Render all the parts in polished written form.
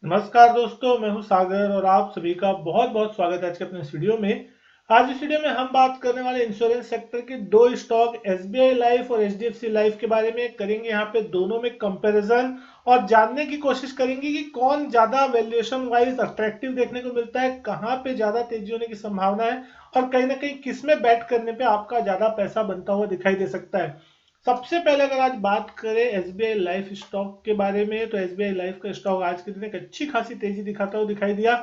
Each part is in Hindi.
नमस्कार दोस्तों, मैं हूं सागर और आप सभी का बहुत बहुत स्वागत है आज के अपने इस वीडियो में। आज इस वीडियो में हम बात करने वाले इंश्योरेंस सेक्टर के दो स्टॉक एसबीआई लाइफ और एचडीएफसी लाइफ के बारे में करेंगे। यहाँ पे दोनों में कंपैरिजन और जानने की कोशिश करेंगे कि कौन ज्यादा वैल्यूएशन वाइज अट्रैक्टिव देखने को मिलता है, कहाँ पे ज्यादा तेजी होने की संभावना है और कहीं ना कहीं किस में बैट करने पे आपका ज्यादा पैसा बनता हुआ दिखाई दे सकता है। सबसे पहले अगर आज बात करें एसबीआई लाइफ स्टॉक के बारे में, तो एसबीआई लाइफ का स्टॉक आज के दिन एक अच्छी खासी तेजी दिखाता हुआ दिखाई दिया।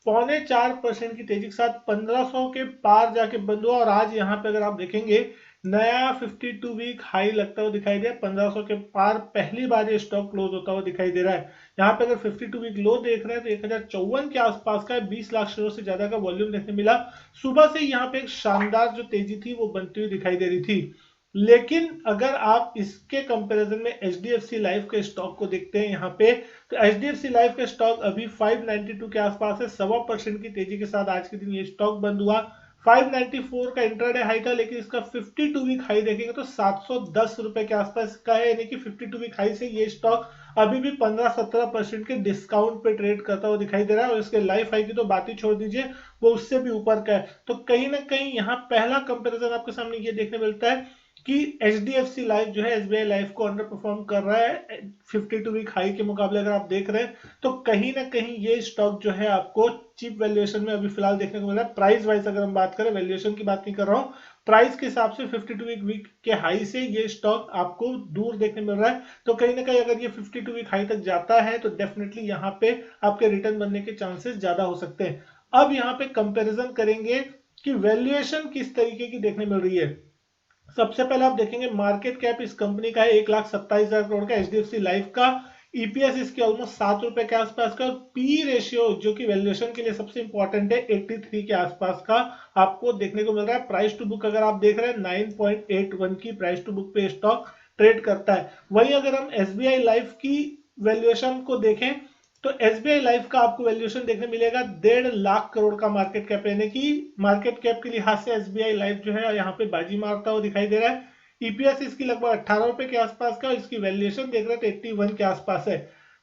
4.25% की तेजी के साथ 1500 के पार जाके बंद हुआ और आज यहाँ पे अगर आप देखेंगे नया 52 वीक हाई लगता हुआ दिखाई दिया। 1500 के पार पहली बार ये स्टॉक क्लोज होता हुआ दिखाई दे रहा है। यहाँ पे अगर 52 वीक लो देख रहे हैं तो 1054 के आसपास का 20 लाख शेयरों से ज्यादा का वॉल्यूम देखने मिला। सुबह से यहाँ पे एक शानदार जो तेजी थी वो बनती हुई दिखाई दे रही थी। लेकिन अगर आप इसके कंपैरिजन में एचडीएफसी लाइफ के स्टॉक को देखते हैं यहाँ पे, तो एचडीएफसी लाइफ का स्टॉक अभी 592 के आसपास है। 1.25% की तेजी के साथ आज के दिन ये स्टॉक बंद हुआ। 594 का इंट्राडे हाई था, लेकिन इसका 52 वीक हाई देखेंगे तो 710 रुपए के आसपास का है, यानी कि 52 वीक हाई से ये स्टॉक अभी भी 15-17% के डिस्काउंट पे ट्रेड करता हुआ दिखाई दे रहा है। और इसके लाइफ हाई की तो बात ही छोड़ दीजिए, वो उससे भी ऊपर का है। तो कहीं ना कहीं यहाँ पहला कंपैरिजन आपके सामने ये देखने मिलता है कि एचडीएफसी लाइफ जो है एसबीआई लाइफ को अंडर परफॉर्म कर रहा है 52 वीक हाई के मुकाबले। अगर आप देख रहे हैं तो कहीं ना कहीं ये स्टॉक जो है आपको चीप वैल्यूएशन में अभी फिलहाल देखने को मिल रहा है। प्राइस वाइज अगर हम बात करें, वैल्यूएशन की बात नहीं कर रहा हूं, प्राइस के हिसाब से 52 वीक के हाई से ये स्टॉक आपको दूर देखने मिल रहा है। तो कहीं ना कहीं अगर ये 52 वीक हाई तक जाता है तो डेफिनेटली यहाँ पे आपके रिटर्न बनने के चांसेस ज्यादा हो सकते हैं। अब यहाँ पे कंपेरिजन करेंगे कि वैल्यूएशन किस तरीके की देखने मिल रही है। सबसे पहले आप देखेंगे मार्केट कैप इस कंपनी का है 1,27,000 करोड़ का, एचडीएफसी लाइफ का ईपीएस इसके ऑलमोस्ट 7 रुपए के आसपास का, और पी रेशियो जो कि वैल्यूएशन के लिए सबसे इंपॉर्टेंट है 83 के आसपास का आपको देखने को मिल रहा है। प्राइस टू बुक अगर आप देख रहे हैं 9.81 की प्राइस टू बुक पे स्टॉक ट्रेड करता है। वहीं अगर हम एसबीआई लाइफ की वैल्यूएशन को देखें तो एसबीआई लाइफ का आपको वैल्यूएशन देखने मिलेगा 1.5 लाख करोड़ का मार्केट कैप, यानी कि मार्केट कैप के लिहाज से एसबीआई लाइफ जो है यहाँ पे बाजी मारता हुआ दिखाई दे रहा है। ईपीएस इसकी लगभग 18 रुपए के आसपास का, इसकी वैल्यूएशन देख रहे हैं तो 81 के आसपास है।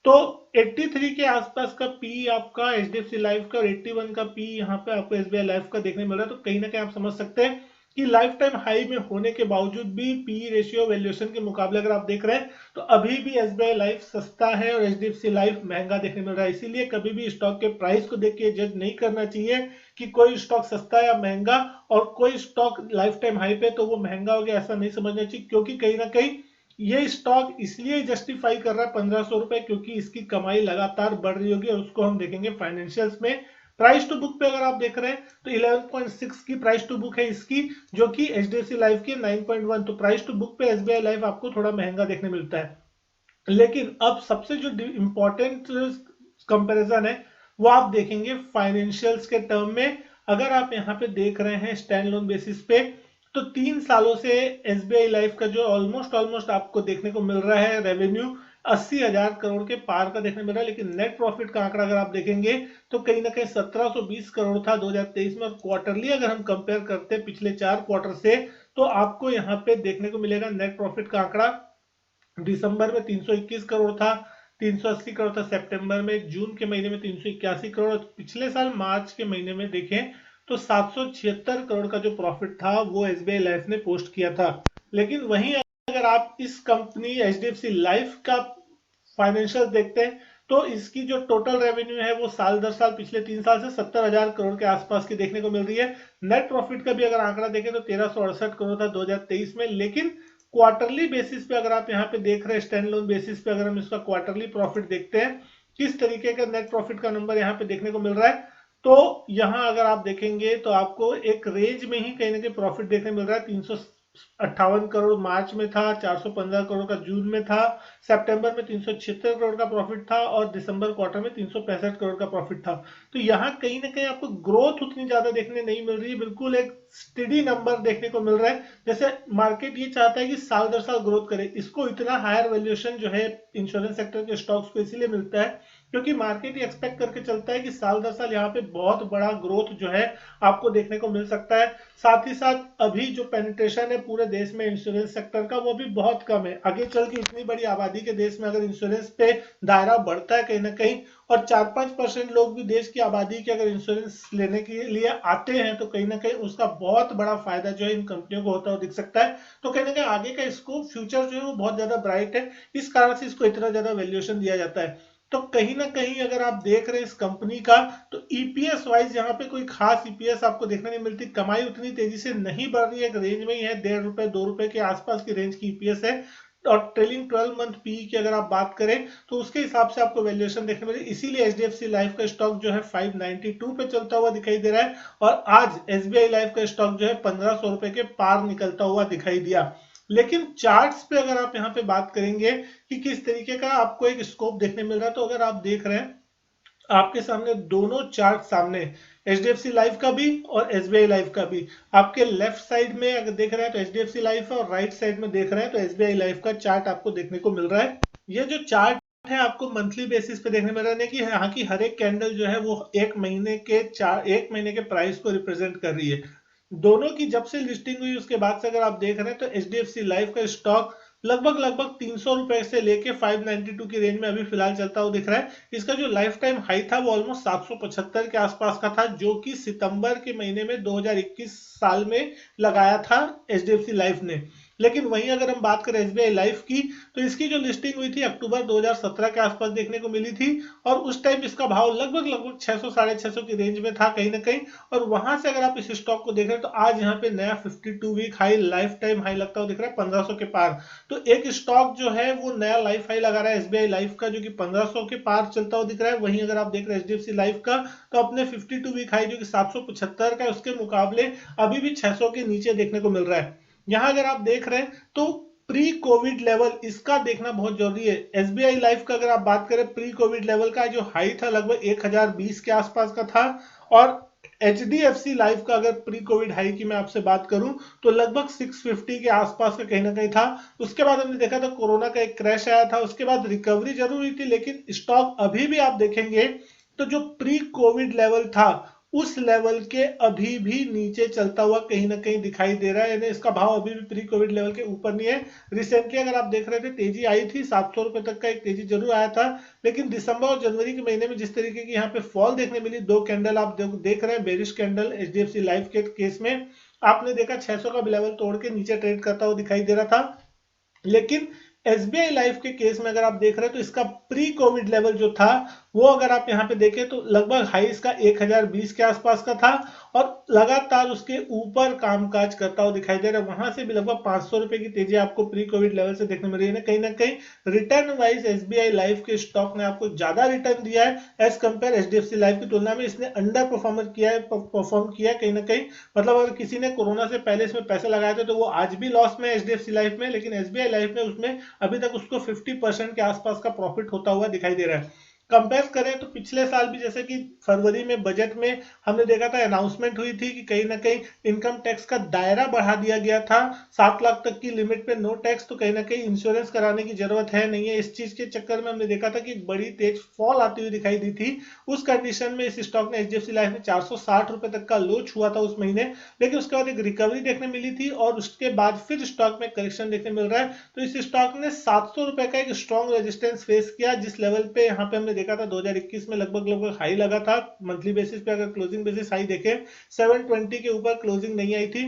तो 83 के आसपास का पी आपका एचडीएफसी लाइफ का और 81 का पी यहाँ पे आपको एसबीआई लाइफ का देखने मिल रहा है। तो कहीं ना कहीं आप समझ सकते हैं कि लाइफ टाइम हाई में होने के बावजूद भी पी रेशियो वैल्यूएशन के मुकाबले अगर आप देख रहे हैं तो अभी भी एसबीआई लाइफ सस्ता है और एचडीएफसी लाइफ महंगा देखने मिल रहा है। इसीलिए कभी भी स्टॉक के प्राइस को देख के जज नहीं करना चाहिए कि कोई स्टॉक सस्ता या महंगा, और कोई स्टॉक लाइफ टाइम हाई पे तो वो महंगा हो गया, ऐसा नहीं समझना चाहिए। क्योंकि कहीं ना कहीं ये स्टॉक इसलिए जस्टिफाई कर रहा है 1500 रुपए, क्योंकि इसकी कमाई लगातार बढ़ रही होगी और उसको हम देखेंगे फाइनेंशियल्स में। प्राइस टू बुक पे अगर आप देख रहे हैं तो 11.6 की प्राइस टू बुक है इसकी, जो कि एचडीएफसी लाइफ की 9.1। तो प्राइस टू बुक पे एसबीआई लाइफ आपको थोड़ा महंगा देखने मिलता है। लेकिन अब सबसे जो इंपॉर्टेंट कंपैरिजन है वो आप देखेंगे फाइनेंशियल्स के टर्म में। अगर आप यहाँ पे देख रहे हैं स्टैंड लोन बेसिस पे, तो 3 सालों से एसबीआई लाइफ का जो ऑलमोस्ट ऑलमोस्ट आपको देखने को मिल रहा है रेवेन्यू 80,000 करोड़ के पार का देखने मिल रहा है। लेकिन नेट प्रॉफिट का आंकड़ा अगर आप देखेंगे तो कहीं ना कहीं 1720 करोड़ था 2023 में, और क्वार्टरली अगर हम कंपेयर करते हैं पिछले 4 क्वार्टर से, तो आपको यहाँ पे देखने को मिलेगा नेट प्रॉफिट का आंकड़ा दिसंबर में 321 करोड़ था, 380 करोड़ था सितंबर में, जून के महीने में 381 करोड़, पिछले साल मार्च के महीने में देखें तो 776 करोड़ का जो प्रॉफिट था वो एसबीआई लाइफ ने पोस्ट किया था। लेकिन वहीं अगर आप इस कंपनी एचडीएफसी लाइफ का फाइनेंशियल देखते हैं तो इसकी जो टोटल रेवेन्यू है वो साल दर साल पिछले 3 साल से 70,000 करोड़ के आसपास की देखने को मिल रही है। नेट प्रॉफिट का भी अगर आंकड़ा देखें तो 1368 करोड़ था 2023 में। लेकिन क्वार्टरली बेसिस पे अगर आप यहाँ पे देख रहे हैं स्टैंड लोन बेसिस पे, अगर हम इसका क्वार्टरली प्रॉफिट देखते हैं किस तरीके का नेट प्रॉफिट का नंबर यहाँ पे देखने को मिल रहा है, तो यहाँ अगर आप देखेंगे तो आपको एक रेंज में ही कहीं ना कहीं प्रॉफिट देखने मिल रहा है। 358 करोड़ मार्च में था, 415 करोड़ का जून में था, सितंबर में 376 करोड़ का प्रॉफिट था, और दिसंबर क्वार्टर में 365 करोड़ का प्रॉफिट था। तो यहाँ कहीं ना कहीं आपको ग्रोथ उतनी ज्यादा देखने नहीं मिल रही है, बिल्कुल एक स्टेडी नंबर देखने को मिल रहा है। जैसे मार्केट ये चाहता है कि साल दर साल ग्रोथ करे, इसको इतना हायर वैल्यूएशन जो है इंश्योरेंस सेक्टर के स्टॉक्स को इसीलिए मिलता है क्योंकि मार्केट ये एक्सपेक्ट करके चलता है कि साल दर साल यहाँ पे बहुत बड़ा ग्रोथ जो है आपको देखने को मिल सकता है। साथ ही साथ अभी जो पेनिट्रेशन है पूरे देश में इंश्योरेंस सेक्टर का वो भी बहुत कम है। आगे चल के इतनी बड़ी आबादी के देश में अगर इंश्योरेंस पे दायरा बढ़ता है कहीं ना कहीं, और 4-5% लोग भी देश की आबादी के अगर इंश्योरेंस लेने के लिए आते हैं, तो कहीं ना कहीं उसका बहुत बड़ा फायदा जो है इन कंपनियों को होता हुआ दिख सकता है। तो कहीं ना कहीं आगे का इसको फ्यूचर जो है वो बहुत ज्यादा ब्राइट है, इस कारण से इसको इतना ज्यादा वैल्यूएशन दिया जाता है। तो कहीं ना कहीं अगर आप देख रहे हैं इस कंपनी का, तो ईपीएस वाइज यहाँ पे कोई खास ईपीएस आपको देखने नहीं मिलती। कमाई उतनी तेजी से नहीं बढ़ रही है, एक रेंज में ही है, ₹1.5 ₹2 के आसपास की रेंज की ईपीएस है। और ट्रेलिंग 12 मंथ पी की अगर आप बात करें तो उसके हिसाब से आपको वैल्यूएशन देखने मिले, इसीलिए एचडीएफसी लाइफ का स्टॉक जो है 592 पे चलता हुआ दिखाई दे रहा है, और आज एसबीआई लाइफ का स्टॉक जो है 1500 रुपए के पार निकलता हुआ दिखाई दिया। लेकिन चार्ट्स पे अगर आप यहाँ पे बात करेंगे कि किस तरीके का आपको एक स्कोप देखने मिल रहा है, तो अगर आप देख रहे हैं आपके सामने दोनों चार्ट सामने, एचडीएफसी लाइफ का भी और एसबीआई लाइफ का भी। आपके लेफ्ट साइड में अगर देख रहे हैं तो एचडीएफसी लाइफ है, और राइट साइड में देख रहे हैं तो एसबीआई लाइफ का चार्ट आपको देखने को मिल रहा है। ये जो चार्ट है आपको मंथली बेसिस पे देखने मिल रहा है कि यहाँ की हर एक कैंडल जो है वो एक महीने के प्राइस को रिप्रेजेंट कर रही है। दोनों की जब से लिस्टिंग हुई उसके बाद से अगर आप देख रहे हैं तो एचडीएफसी लाइफ का स्टॉक लगभग 300 रुपए से लेके 592 की रेंज में अभी फिलहाल चलता हुआ दिख रहा है। इसका जो लाइफ टाइम हाई था वो ऑलमोस्ट 775 के आसपास का था, जो कि सितंबर के महीने में 2021 साल में लगाया था एचडीएफसी लाइफ ने। लेकिन वहीं अगर हम बात करें एसबीआई लाइफ की, तो इसकी जो लिस्टिंग हुई थी अक्टूबर 2017 के आसपास देखने को मिली थी, और उस टाइम इसका भाव लगभग 600 650 की रेंज में था कहीं ना कहीं। और वहां से अगर आप इस स्टॉक को देख रहे हैं तो आज यहाँ पे नया 52 week high, lifetime high लगता हुआ दिख रहा है 1500 के पार। तो एक स्टॉक जो है वो नया लाइफ हाई लगा रहा है एसबीआई लाइफ का, जो कि 1500 के पार चलता हुआ दिख रहा है। वहीं अगर आप देख रहे हैं एचडीएफसी लाइफ का, तो अपने 52 वीक हाई जो कि 775 का है उसके मुकाबले अभी भी 600 के नीचे देखने को मिल रहा है। यहाँ अगर आप देख रहे हैं तो प्री कोविड लेवल इसका देखना बहुत जरूरी है। एसबीआई लाइफ का अगर आप बात करें, प्री कोविड लेवल का जो हाई था लगभग 1020 के आसपास का था, और एचडीएफसी लाइफ का अगर प्री कोविड हाई की मैं आपसे बात करूं तो लगभग 650 के आसपास का कहीं ना कहीं था। उसके बाद हमने देखा था कोरोना का एक क्रैश आया था, उसके बाद रिकवरी जरूर हुई थी, लेकिन स्टॉक अभी भी आप देखेंगे तो जो प्री कोविड लेवल था उस लेवल के अभी भी नीचे चलता हुआ कहीं ना कहीं दिखाई दे रहा है, यानी इसका भाव अभी भी प्री कोविड लेवल के ऊपर नहीं है। रिसेंटली अगर आप देख रहे थे तेजी आई थी, 700 रुपए तक का एक तेजी जरूर आया था, लेकिन दिसंबर और जनवरी के महीने में जिस तरीके की यहाँ पे फॉल देखने मिली, दो कैंडल आप देख रहे हैं, बेरिश कैंडल एचडीएफसी लाइफ के केस में आपने देखा 600 का लेवल तोड़ के नीचे ट्रेड करता हुआ दिखाई दे रहा था। लेकिन एसबीआई लाइफ के केस में अगर आप देख रहे हैं तो इसका प्री कोविड लेवल जो था वो अगर आप यहाँ पे देखें तो लगभग हाई इसका 1020 के आसपास का था, और लगातार उसके ऊपर कामकाज करता हुआ दिखाई दे रहा है। वहां से भी लगभग 500 रुपए की तेजी आपको प्री कोविड लेवल से देखने मिल रही है। कहीं ना कहीं रिटर्न वाइज एसबीआई लाइफ के स्टॉक ने आपको ज्यादा रिटर्न दिया है एज कंपेयर एचडीएफसी लाइफ की तुलना में। इसने अंडर परफॉर्म किया है कहीं ना कहीं। मतलब अगर किसी ने कोरोना से पहले इसमें पैसे लगाए थे तो वो आज भी लॉस में एचडीएफसी लाइफ में, लेकिन एसबीआई लाइफ में उसमें अभी तक उसको 50% के आसपास का प्रॉफिट होता हुआ दिखाई दे रहा है। कंपेयर करें तो पिछले साल भी जैसे कि फरवरी में बजट में हमने देखा था, अनाउंसमेंट हुई थी कि कहीं ना कहीं इनकम टैक्स का दायरा बढ़ा दिया गया था 7 लाख तक की लिमिट पे नो टैक्स। तो कहीं ना कहीं इंश्योरेंस कराने की जरूरत है नहीं है, इस चीज के चक्कर में हमने देखा था कि एक बड़ी तेज फॉल आती हुई दिखाई दी थी। उस कंडीशन में इस स्टॉक ने एचडीएफसी लाइफ में 460 रुपए तक का लो छुआ था उस महीने, लेकिन उसके बाद एक रिकवरी देखने मिली थी, और उसके बाद फिर स्टॉक में करेक्शन देखने मिल रहा है। तो इस स्टॉक ने 700 रुपए का एक स्ट्रॉन्ग रेजिस्टेंस फेस किया, जिस लेवल पे यहाँ पे हमने देखा था 2021 में लगभग हाई लगा था। मंथली बेसिस पे अगर क्लोजिंग बेसिस हाई देखें 720 के ऊपर क्लोजिंग नहीं आई थी।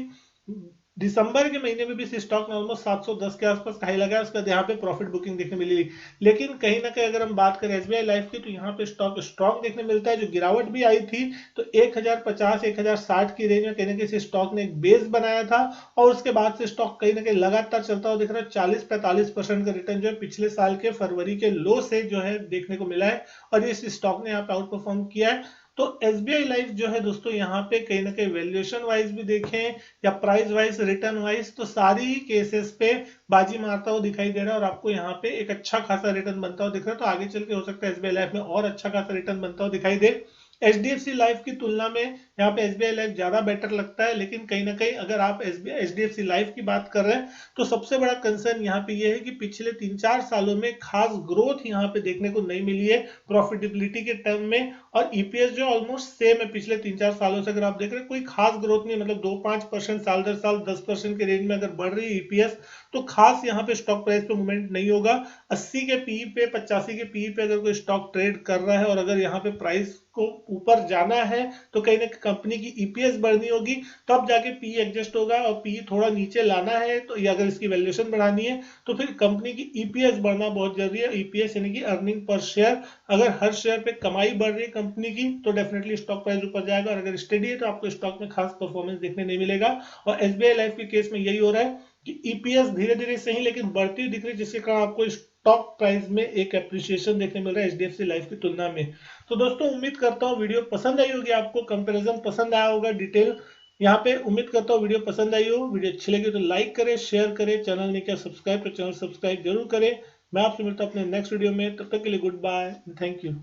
दिसंबर के महीने में भी इस स्टॉक ने ऑलमोस्ट 710 के आसपास हाई लगाया, उसके बाद यहाँ पे प्रॉफिट बुकिंग देखने मिली। लेकिन कहीं ना कहीं अगर हम बात करें एसबीआई लाइफ की, तो यहाँ पे स्टॉक स्ट्रॉन्ग देखने मिलता है। जो गिरावट भी आई थी तो 1050 1060 की रेंज में कहीं ना कहीं इस स्टॉक ने एक बेस बनाया था, और उसके बाद से स्टॉक कहीं ना कहीं लगातार चलता हुआ दिख रहा है। 40-45% का रिटर्न जो है पिछले साल के फरवरी के लो से जो है देखने को मिला है, और इस स्टॉक ने यहाँ पे आउट परफॉर्म किया है। तो एसबीआई लाइफ जो है दोस्तों यहाँ पे कहीं ना कहीं वैल्यूएशन वाइज भी देखें या प्राइस वाइज रिटर्न वाइज, तो सारी ही केसेस पे बाजी मारता हुआ दिखाई दे रहा है, और आपको यहाँ पे एक अच्छा खासा रिटर्न बनता हुआ दिख रहा है। तो आगे चल के हो सकता है एसबीआई लाइफ में और अच्छा खासा रिटर्न बनता हुआ दिखाई दे। एचडीएफसी लाइफ की तुलना में यहाँ पे SBI लाइफ ज्यादा बेटर लगता है, लेकिन कहीं ना कहीं अगर आप HDFC लाइफ की बात कर रहे हैं तो सबसे बड़ा कंसर्न यहाँ पे ये है कि पिछले 3-4 सालों में खास ग्रोथ यहाँ पे देखने को नहीं मिली है प्रॉफिटेबिलिटी के टर्म में, और ईपीएस जो ऑलमोस्ट सेम है पिछले 3-4 सालों से। अगर आप देख रहे हैं कोई खास ग्रोथ नहीं, मतलब 2-5% साल दर साल 10% के रेंज में अगर बढ़ रही है ईपीएस, तो खास यहाँ पे स्टॉक प्राइस पे मूवमेंट नहीं होगा। 80 के पीई पे, 85 के पीई पे अगर कोई स्टॉक ट्रेड कर रहा है और अगर यहाँ पे प्राइस को ऊपर जाना है तो कहीं ना कंपनी की ईपीएस बढ़नी होगी, तब जाके पी एडजस्ट होगा, और पी थोड़ा नीचे लाना है तो, या अगर इसकी वैल्यूएशन बढ़ानी है तो फिर कंपनी की ईपीएस बढ़ना बहुत जरूरी है। ईपीएस यानी कि अर्निंग पर शेयर, अगर हर शेयर पे कमाई बढ़ रही है कंपनी की तो डेफिनेटली स्टॉक प्राइस ऊपर जाएगा, और अगर स्टेडी है तो आपको स्टॉक में खास परफॉर्मेंस देखने नहीं मिलेगा। और एसबीआई लाइफ के केस में यही हो रहा है कि ईपीएस धीरे धीरे सही लेकिन बढ़ती दिख रही, जिसके कारण आपको स्टॉक प्राइस में एक एप्रिसिएशन देखने मिल रहा है एचडीएफसी लाइफ की तुलना में। तो दोस्तों उम्मीद करता हूँ वीडियो पसंद आई होगी, आपको कंपैरिजन पसंद आया होगा डिटेल यहाँ पे। उम्मीद करता हूँ वीडियो पसंद आई हो। वीडियो अच्छी लगी तो लाइक करें, शेयर करें, चैनल नहीं किया सब्सक्राइब तो चैनल सब्सक्राइब जरूर करें। मैं आपसे मिलता हूँ अपने नेक्स्ट वीडियो में, तब तक के लिए गुड बाय, थैंक यू।